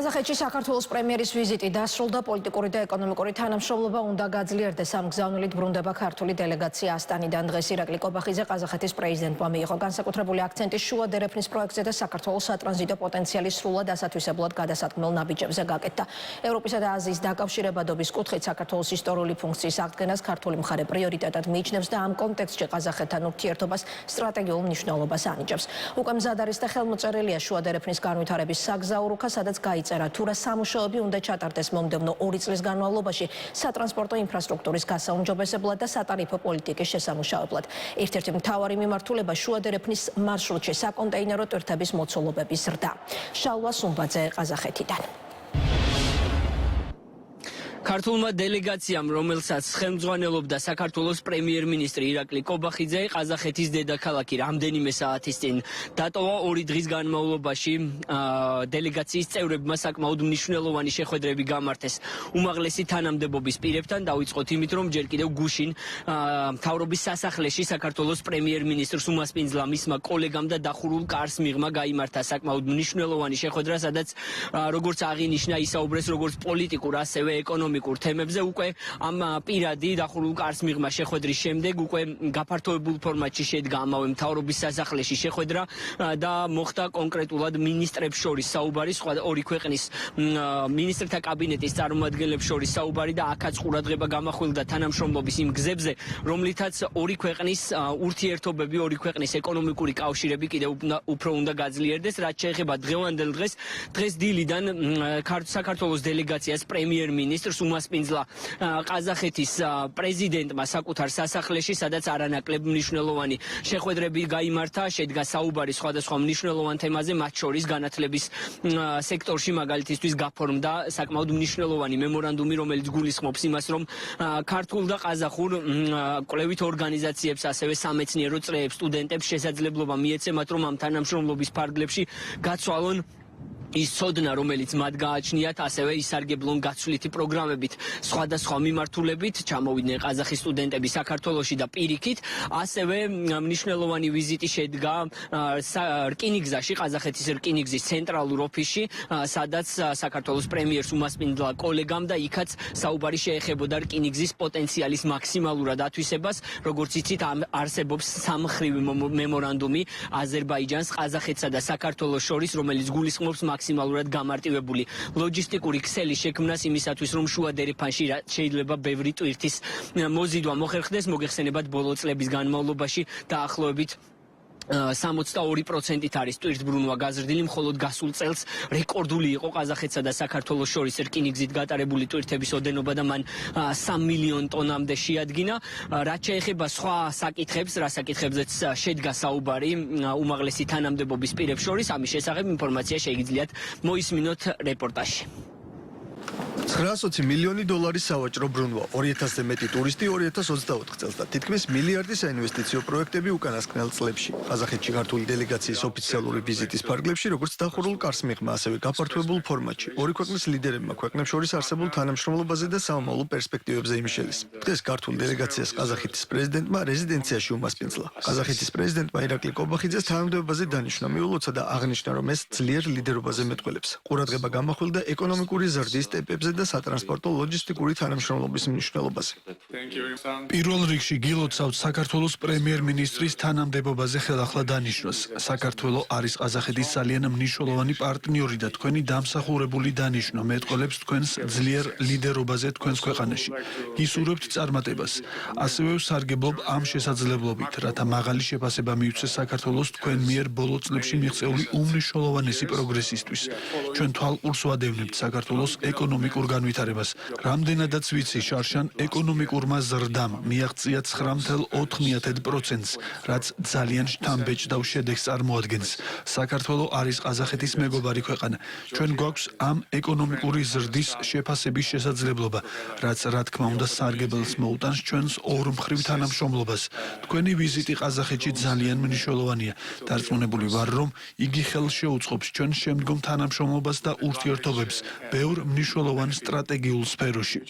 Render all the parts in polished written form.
ყაზახეთში საქართველოს პრემიერის ვიზიტი დასრულდა, პოლიტიკური და ეკონომიკური თანამშრომლობა უნდა გაძლიერდეს. ამ გზავნილით ბრუნდება ქართული დელეგაცია ასტანიდან. დღეს ირაკლი კობახიძე ყაზახეთის პრეზიდენტმა მიიღო განსაკუთრებული აქცენტი შუა დერეფნის პროექტზე და საქართველოს სატრანზიტო პოტენციალის სრულად ასათვისებლად გადასადგმელ ნაბიჯებზე გაკეთდა. ევროპისა და აზიის დაკავშირებადობის კუთხით საქართველოს ისტორიული ფუნქციის აღდგენას ქართული მხარე პრიორიტეტად მიიჩნევს და ამ კონტექსტში ყაზახეთთან ურთიერთობას სტრატეგიულ მნიშვნელობას ანიჭებს. უკვე მზად არის და ხელმოწერილია შუა დერეფნის განვითარების საგზაურუქა, სადაც იწერა თუ რა სამუშაოები უნდა ჩატარდეს მომდევნო 2 წლის განმავლობაში სატრანსპორტო ინფრასტრუქტურის გასაუმჯობესებლად და სატარიფო პოლიტიკის შესამუშავებლად. ერთ-ერთი მთავარი მიმართულება შუა დერეფნის მარშრუტში საკონტეინერო ტვირთების მოცულობების ზრდა. შალვა სუმბაძე ყაზახეთიდან. ქართულმა დელეგაციამ, რომელსაც ხელმძღვანელობდა საქართველოს პრემიერ-მინისტრი ირაკლი კობახიძე, ყაზახეთის დედაქალაქი რამდენიმე საათის წინ დატოვა. 2 დღის განმავლობაში დელეგაციის წევრებმა საკმაოდ მნიშვნელოვანი შეხვედრები გამართეს უმაღლესი თანამდებობის პირებთან. დავიწყოთ იმით, რომ ჯერ კიდევ გუშინ მთავრობის სასახლეში საქართველოს პრემიერ-მინისტრს უმასპინძლა მისმა კოლეგამ და დახურულ კარს მიღმა გაიმართა საკმაოდ მნიშვნელოვანი შეხვედრა, სადაც როგორც აღინიშნა, ისაუბრეს როგორც პოლიტიკურ, ასევე ეკონომიკურ თემებზე. უკვე ამ პირადი დახურულ კარს მიღმა შეხვედრის შემდეგ უკვე გაფართოებულ ფორმატში შედგა ამავე მთავრობის სასახლეში შეხვედრა და მოხდა კონკრეტულად მინისტრებს შორის საუბარი, სხვა 2 ქვეყნის მინისტრთა კაბინეტის წარმომადგენლებს შორის საუბარი და აქაც ყურადღება გამახვილდა თანამშრომლობის იმ გზებზე, რომლითაც 2 ქვეყნის ურთიერთობები, 2 ქვეყნის ეკონომიკური კავშირები კიდევ უფრო უნდა გაძლიერდეს. რაც შეეხება დღევანდელ დღეს დილიდან საქართველოს დელეგაციას პრემიერ-მინისტრს უმასპინძლა ყაზახეთის პრეზიდენტმა საკუთარ სასახლეში, სადაც არანაკლებ მნიშვნელოვანი შეხვედრები გაიმართა, შედგა საუბარი სხვადასხვა მნიშვნელოვან თემაზე, მათ შორის განათლების სექტორში მაგალითისთვის გაფორმდა საკმაოდ მნიშვნელოვანი მემორანდუმი, რომელიც გულისხმობს იმას, რომ ქართულ და ყაზახურ კვლევით ორგანიზაციებს, ასევე სამეცნიერო წრეებს, სტუდენტებს შესაძლებლობა მიეცემათ, რომ ამ თანამშრომლობის ფარგლებში გაცვალონ ის ცოდნა, რომელიც მათ გააჩნიათ, ასევე ისარგებლონ გაცვლითი პროგრამებით, სხვადასხვა მიმართულებით, ჩამოვიდნენ ყაზახის სტუდენტები საქართველოში და პირიქით. ასევე მნიშვნელოვანი ვიზიტი შედგა რკინიგზაში, ყაზახეთის რკინიგზის ცენტრალურ ოფისში, სადაც საქართველოს პრემიერს უმასპინძლა კოლეგამ და იქაც საუბარი შეეხებოდა რკინიგზის პოტენციალის მაქსიმალურად ათვისებას. როგორც იცით, არსებობს სამმხრივი მემორანდუმი აზერბაიჯანს, ყაზახეთსა და საქართველოს შორის, რომელიც გულისხმობს მაქსიმალურად გამარტივებული ლოჯისტიკური ქსელის შექმნას იმისათვის, რომ შუა დერეფანში შეიძლება ბევრი ტვირთის მოზიდვა მოხერხდეს. მოგეხსენებათ, ბოლო წლების განმავლობაში დაახლოებით 62% არის ტვირთბრუნვა გაზრდილი, მხოლოდ გასულ წელს რეკორდული იყო ყაზახეთსა და საქართველოს შორის რკინიგზით გატარებული ტვირთების ოდენობა და მან 3 მილიონ ტონამდე შეადგინა. რაც შეეხება სხვა საკითხებს, რა საკითხებზეც შედგა საუბარი უმაღლესი თანამდებობის პირებს შორის, ამის შესახებ ინფორმაცია შეგიძლიათ მოისმინოთ რეპორტაჟში. 920 მილიონი დოლარის სავაჭრო ბრუნვა, 2000-ზე მეტი ტურისტი 2024 წელს და თითქმის მილიარდი საინვესტიციო პროექტები უკანასკნელ წლებში. ყაზახეთში ქართული დელეგაციის ოფიციალური ვიზიტის ფარგლებში, როგორც დახურულ კარს მიღმა, ასევე გაფართოებულ ფორმატში, 2 ქვეყნის ლიდერებმა ქვეყნებს შორის არსებულ თანამშრომლობაზე და სამომავლო პერსპექტივებზე იმშელის. დღეს ქართულ დელეგაციას ყაზახეთის პრეზიდენტმა რეზიდენციაში უმასპინძლა. ყაზახეთის პრეზიდენტმა ირაკლი კობახიძეს თანამდებობაზე დანიშნა, მიულოცა და აღნიშნა, რომ ეს ძლიერ ლიდერობაზე მეტყველებს. ყურადღება გამახვილდა ეკონომიკური ზრდის ტემპებზე და სატრანსპორტო ლოჯისტიკური თანამშრომლობის მნიშვნელობაზე. პირველ რიგში გილოცავთ საქართველოს პრემიერ-მინისტრის თანამდებობაზე ხელახლა დანიშნოს. საქართველო არის ყაზახეთის ძალიან მნიშვნელოვანი პარტნიორი და თქვენი დამსახურებული დანიშნვა მეტყველებს თქვენს ძლიერ ლიდერობაზე თქვენს ქვეყანაში. გისურვებთ წარმატებას. ასევე ვსარგებლობ ამ შესაძლებლობით, რათა მაღალი შეფასება მიუცეს საქართველოს თქვენ მიერ ბოლო წლებში მიღწეული უმნიშვნელოვანესი პროგრესისთვის. ჩვენ თვალყურს ვადევნებთ საქართველოს ეკონომიკურ განვითარებას. რამდენადაც ვიცი, შარშან ეკონომიკურმა ზრდამ მიაღწია 9.4%-ს, რაც ძალიან შთამბეჭდავ შედეგს წარმოადგენს. საქართველო არის ყაზახეთის მეგობარი ქვეყანა. ჩვენ გვაქვს ამ ეკონომიკური ზრდის შეფასების შესაძლებლობა, რაც რა თქმა უნდა სარგებელს მოუტანს ჩვენს ორმხრივ თანამშრომლობას. თქვენი ვიზიტი ყაზახეთში ძალიან მნიშვნელოვანია. დარწმუნებული ვარ, რომ იგი ხელს შეუწყობს ჩვენ შემდგომ თანამშრომლობას და ურთიერთობებს ბევრ მნიშვნელოვან სტრატეგიულ სფეროში.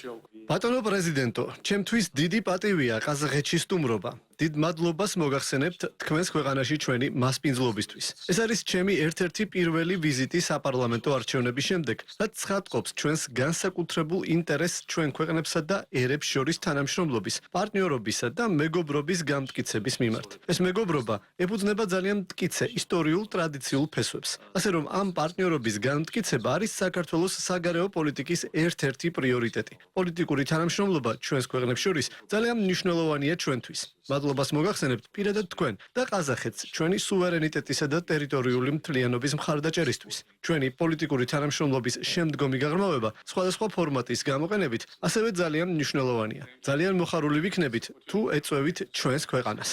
ბატონო პრეზიდენტო, ჩემთვის დიდი პატივია ყაზახეთში სტუმრობა. დიდ მადლობას მოგახსენებთ თქვენს ქვეყანაში ჩვენი მასპინძლობისთვის. ეს არის ჩემი ერთ-ერთი პირველი ვიზიტი საპარლამენტო არჩევნების შემდეგ, რაც ცხადყოფს ჩვენს განსაკუთრებულ ინტერესს ჩვენ ქვეყნებსა და ერებს შორის თანამშრომლობის, პარტნიორობისა და მეგობრობის გამტკიცების მიმართ. ეს მეგობრობა ეფუძნება ძალიან მტკიცე ისტორიულ ტრადიციულ ფესვებს. ასე რომ ამ პარტნიორობის გამტკიცება არის საქართველოს საგარეო პოლიტიკის ერთ-ერთი პრიორიტეტი. პოლიტიკური თანამშრომლობა ჩვენს ქვეყნებს შორის ძალიან მნიშვნელოვანია ჩვენთვის. მადლობას მოგახსენებთ პირადად თქვენ და ყაზახეთს ჩვენი სუვერენიტეტისა და ტერიტორიული მთლიანობის მხარდაჭერისთვის. ჩვენი პოლიტიკური თანამშრომლობის შემდგომი გაღრმავება სხვადასხვა ფორმატის გამოყენებით ასევე ძალიან მნიშვნელოვანია. ძალიან მოხარული ვიქნებით თუ ეწვევით ჩვენს ქვეყანას.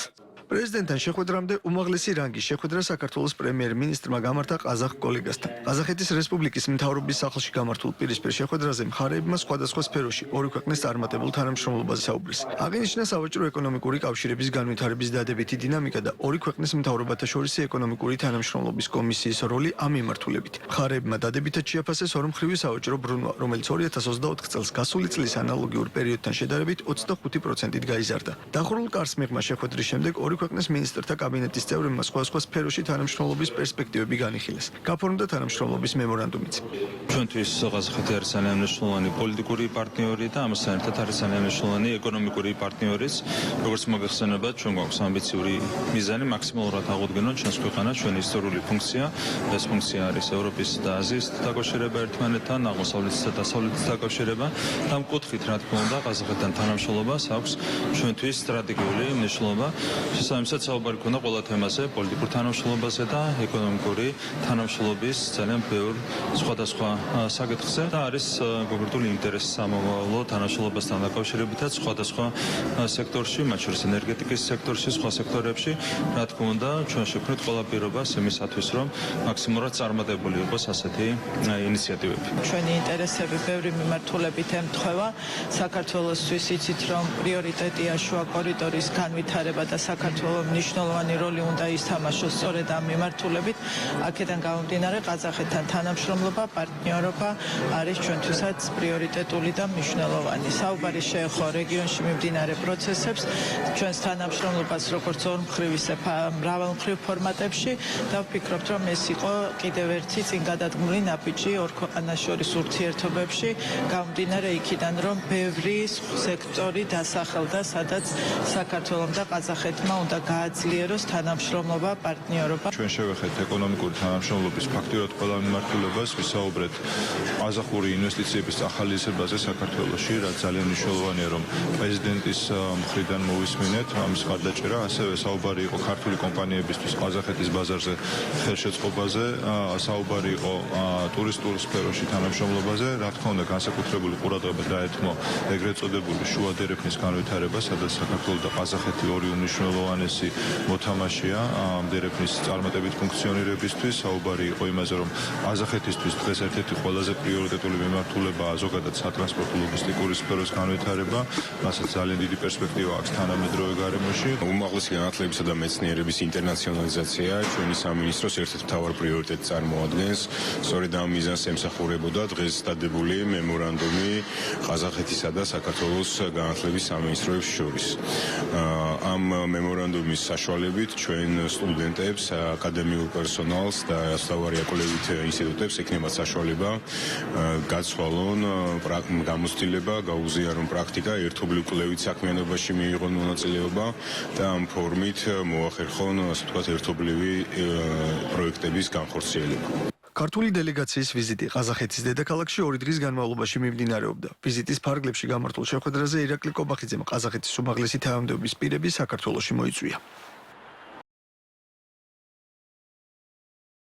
პრეზიდენტთან შეხვედრამდე უმაღლესი რანგის შეხვედრა საქართველოს პრემიერ-მინისტრმა გამართა ყაზახ კოლეგასთან. ყაზახეთის რესპუბლიკის მთავრობის სახლში გამართულ პირისპირ შეხვედრაზე მხარეებმა სხვადასხვა სფეროში ორი ქვეყნის წარმატებულ თანამშრომლობაზე საუბრის. აღინიშნა სავაჭრო ეკონომიკური კავშირების განვითარების დადებითი დინამიკა და ორი ქვეყნის მთავრობათა შორისი ეკონომიკური თანამშრომლობის კომისიის როლი ამ მიმართულებით. მხარეებმა დადებითად შეაფასეს ორმხრივი სავაჭრო ბრუნვა, რომელიც 2024 წელს გასული წლის ანალოგიურ პერიოდთან შედარებით 25%-ით გაიზარდა. დახურულ კარს მიღმა შეხვედრის შემდეგ ორი ქვეყნის მინისტრთა კაბინეტის წევრებმა სხვადასხვა სფეროში თანამშრომლობის პერსპექტივები განიხილეს. გაფორმდა თანამშრომლობის მემორანდუმიც. ჩვენთვის ყაზახეთი არის ძალიან მნიშვნელოვანი პოლიტიკური პარტნიორი და ამასთან ერთად არის ძალიან მნიშვნელოვანი ეკონომიკური პარტნიორიც. როგორც მოგეხსენებათ, ჩვენ გვაქვს ამბიციური მიზანი მაქსიმალურად აღუდგენოთ ჩვენს ქვეყანას ჩვენი ისტორიული ფუნქცია. ეს ფუნქცია არის ევროპის და აზიის დაკავშირება ერთმანეთთან, აღმოსავლეთის და დასავლეთის დაკავშირება. და ამ კუთხით, რა თქმა უნდა, ყაზახეთთან თანამშრომლობას აქვს ჩვენთვის სტრატეგიული მნიშვნელობა. შესაბამისად საუბარი ქონდა ყველა თემაზე, პოლიტიკურ თანამშრომლობაზე და ეკონომიკური თანამშრომლობის ძალიან ბევრ სხვადასხვა საკითხზე და არის კონკრეტული ინტერესი სამომავლო თანამშრომლობასთან დაკავშირებითაც სხვადასხვა სექტორში, მათ შორის ენერგეტიკის სექტორში, სხვა სექტორებში, რა თქმა უნდა, ჩვენ შევქმნით ყველა პირობას იმისათვის, რომ მაქსიმალურად წარმატებული იყოს ასეთი ინიციატივები. ჩვენი ინტერესები ბევრი მიმართულებით ემთხვევა. საქართველოსთვის იცით, რომ პრიორიტეტია შუა კორიდორის განვითარება და საქართველოს მნიშვნელოვანი როლი უნდა ითამაშოს სწორედ ამ მიმართულებით. აქედან გამომდინარე, ყაზახეთთან თანამშრომლობა, პარტნიორობა არის ჩვენთვისაც პრიორიტეტული და მნიშვნელოვანი. საუბარი შეეხო რეგიონში მიმდინარე პროცესებს, ჩვენს თანამშრომლობას როგორც ორმხრივ ისე მრავალმხრივ ფორმატებში და ვფიქრობთ, რომ ეს იყო კიდევ ერთი წინ გადადგმული ნაბიჯი ორ ქვეყანას შორის ურთიერთობებში, გამომდინარე იქიდან, რომ ბევრი სექტორი დასახელდა, სადაც საქართველომ და ყაზახეთმა უნდა გააძლიეროს თანამშრომლობა, პარტნიორობა. ჩვენ შევეხეთ ეკონომიკური თანამშრომლობის ფაქტურად ყველა მიმართულებას, ვისაუბრეთ ყაზახური ინვესტიციების ახალისებაზე საქართველოში, რაც ძალიან მნიშვნელოვანია, რომ პრეზიდენტის მხრიდან მოვისმინეთ ამის მხარდაჭერა, ასევე საუბარი იყო ქართული კომპანიებისთვის ყაზახეთის ბაზარზე ხელშეწყობაზე, საუბარი იყო ტურისტულ სფეროში თანამშრომლობაზე, რა თქმა უნდა, განსაკუთრებული ყურადღება დაეთმო ეგრეთ წოდებული შუა დერეფნის განვითარებას, სადაც საქართველო და ყაზახეთი ორი უმნიშვნელოვანესი მოთამაშეა დერეფნის წარმატებით ფუნქციონირებისთვის. საუბარი იყო იმაზე, რომ ყაზახეთისთვის დღეს ერთ-ერთი ყველაზე პრიორიტეტული მიმართულებაა ზოგადად სატრანსპორტო ლოგისტიკური სფეროს განვითარება, მასაც ძალიან დიდი პერსპექტივა აქვს თანამედროვე გარემოში. უმაღლესი განათლებისა და მეცნიერების ინტერნაციონალიზაცია ჩვენი სამინისტროს ერთ-ერთ მთავარ პრიორიტეტს წარმოადგენს. სწორედ ამ მიზანს ემსახურებოდა დღეს დადებული მემორანდუმი ყაზახეთისა და საქართველოს განათლების სამინისტროებს შორის. ამ მემორანდუმის საშუალებით ჩვენ სტუდენტებს, აკადემიურ პერსონალს და საუბარი აკვლევით ინსტიტუტებს ექნებათ საშუალება გაცვალონ გამოცდილება, გაუზიარონ პრაქტიკა, ერთობლივ კვლევით საქმიანობაში მიიღონ მონაწილეობა და ამ ფორმით მოახერხონ, ასე ვთქვათ, ერთობლივი პროექტების განხორციელება. ქართული დელეგაციის ვიზიტი ყაზახეთის დედაქალაქში 2 დღის განმავლობაში მიმდინარეობდა. ვიზიტის ფარგლებში გამართულ შეხვედრაზე ირაკლი კობახიძემ ყაზახეთის უმაღლესი თანამდებობის პირები საქართველოში მოიწვია.